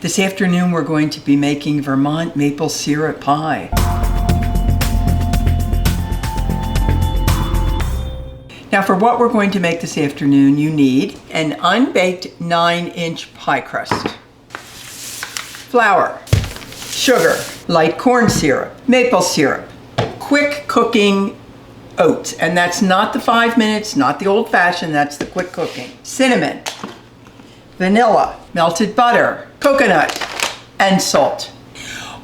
This afternoon we're going to be making Vermont maple syrup pie. Now for what we're going to make this afternoon, you need an unbaked 9-inch pie crust, flour, sugar, light corn syrup, maple syrup, quick cooking oats, and that's not the 5 minutes, not the old-fashioned, that's the quick cooking, cinnamon, vanilla, melted butter, coconut, and salt.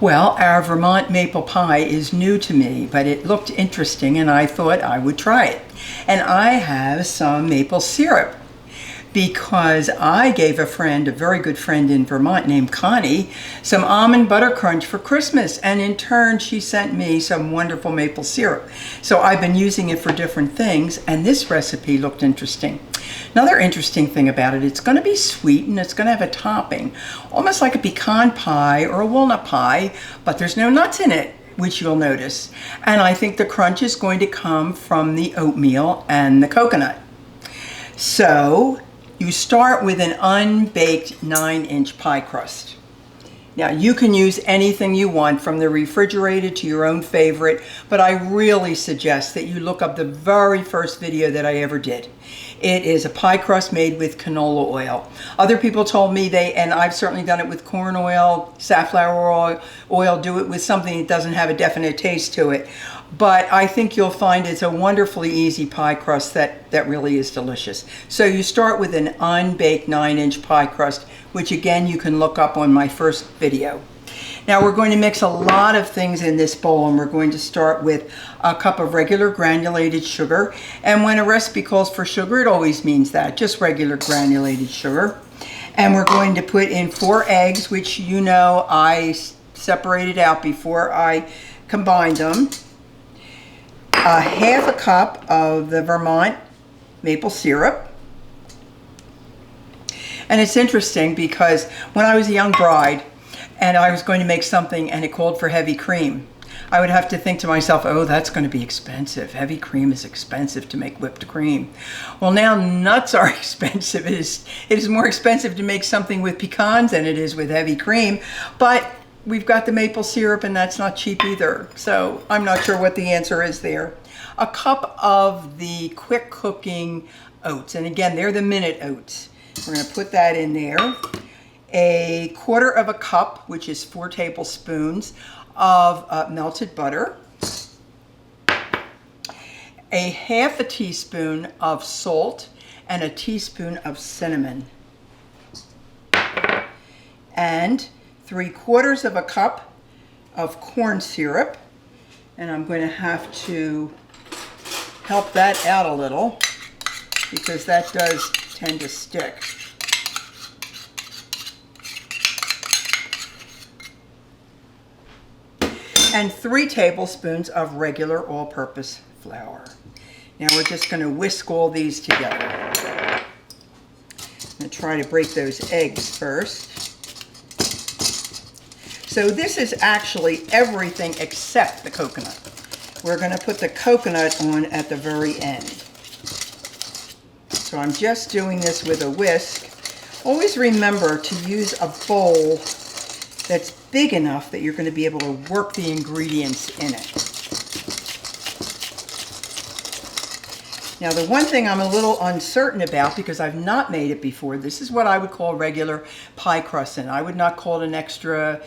Well, our Vermont maple pie is new to me, but it looked interesting and I thought I would try it. And I have some maple syrup because I gave a friend, a very good friend in Vermont named Connie, some almond butter crunch for Christmas, and in turn she sent me some wonderful maple syrup. So I've been using it for different things, and this recipe looked interesting. Another interesting thing about it, it's going to be sweet and it's going to have a topping, almost like a pecan pie or a walnut pie, but there's no nuts in it, which you'll notice. And I think the crunch is going to come from the oatmeal and the coconut. So you start with an unbaked 9-inch pie crust. Now you can use anything you want, from the refrigerated to your own favorite, but I really suggest that you look up the very first video that I ever did. It is a pie crust made with canola oil. Other people told me and I've certainly done it with corn oil, safflower oil, do it with something that doesn't have a definite taste to it. But I think you'll find it's a wonderfully easy pie crust that really is delicious. So you start with an unbaked 9-inch pie crust, which again you can look up on my first video. Now we're going to mix a lot of things in this bowl, and we're going to start with a cup of regular granulated sugar. And when a recipe calls for sugar, it always means that, just regular granulated sugar. And we're going to put in 4 eggs, which you know I separated out before I combined them. Half a cup of the Vermont maple syrup. And it's interesting because when I was a young bride and I was going to make something and it called for heavy cream, I would have to think to myself, oh, that's going to be expensive. Heavy cream is expensive to make whipped cream. Well, now nuts are expensive. It is more expensive to make something with pecans than it is with heavy cream. But we've got the maple syrup and that's not cheap either. So I'm not sure what the answer is there. A cup of the quick cooking oats. And again, they're the minute oats. We're going to put that in there. A quarter of a cup, which is 4 tablespoons of melted butter. A half a teaspoon of salt and a teaspoon of cinnamon. And 3/4 of a cup of corn syrup. And I'm going to have to help that out a little because that does tend to stick. And 3 tablespoons of regular all-purpose flour. Now we're just going to whisk all these together. I'm going to try to break those eggs first. So this is actually everything except the coconut. We're going to put the coconut on at the very end. So I'm just doing this with a whisk. Always remember to use a bowl that's big enough that you're going to be able to work the ingredients in it. Now the one thing I'm a little uncertain about, because I've not made it before, this is what I would call regular pie crust, and I would not call it an extra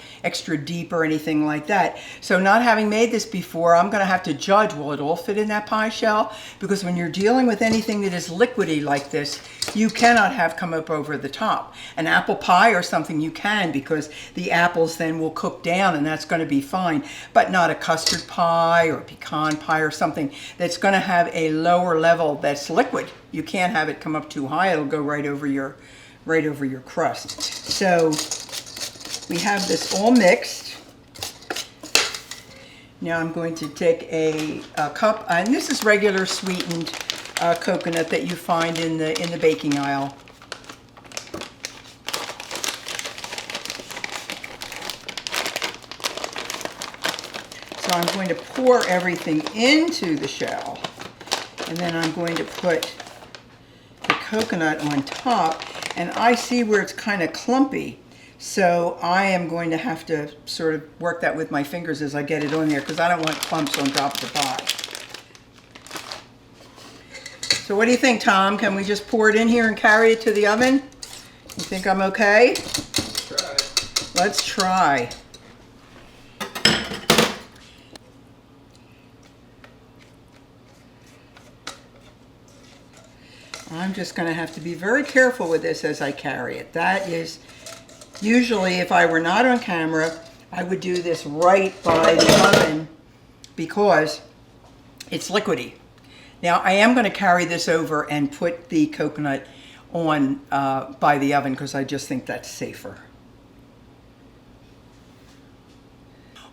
deep or anything like that. So not having made this before, I'm going to have to judge, will it all fit in that pie shell? Because when you're dealing with anything that is liquidy like this, you cannot have come up over the top. An apple pie or something you can, because the apples then will cook down and that's going to be fine, but not a custard pie or a pecan pie or something that's going to have a lower level that's liquid. You can't have it come up too high. It'll go right over your crust. So we have this all mixed. Now I'm going to take a cup, and this is regular sweetened coconut that you find in the baking aisle. So I'm going to pour everything into the shell. And then I'm going to put the coconut on top, and I see where it's kind of clumpy. So I am going to have to sort of work that with my fingers as I get it on there because I don't want clumps on top of the pie. So what do you think, Tom? Can we just pour it in here and carry it to the oven? You think I'm okay? Try. Let's try. I'm just going to have to be very careful with this as I carry it. That is, usually if I were not on camera, I would do this right by the oven because it's liquidy. Now I am going to carry this over and put the coconut on by the oven because I just think that's safer.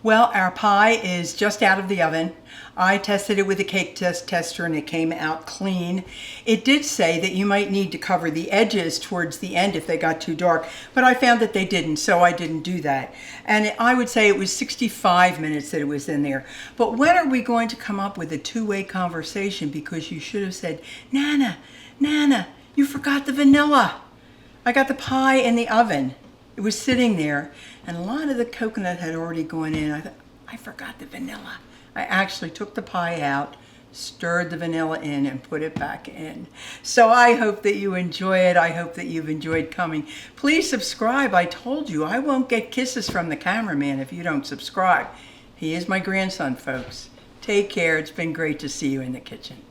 Well, our pie is just out of the oven. I tested it with a cake tester and it came out clean. It did say that you might need to cover the edges towards the end if they got too dark, but I found that they didn't, so I didn't do that. And I would say it was 65 minutes that it was in there. But when are we going to come up with a two-way conversation? Because you should have said, Nana, Nana, you forgot the vanilla. I got the pie in the oven. It was sitting there, and a lot of the coconut had already gone in. I thought, I forgot the vanilla. I actually took the pie out, stirred the vanilla in, and put it back in. So I hope that you enjoy it. I hope that you've enjoyed coming. Please subscribe. I told you, I won't get kisses from the cameraman if you don't subscribe. He is my grandson, folks. Take care. It's been great to see you in the kitchen.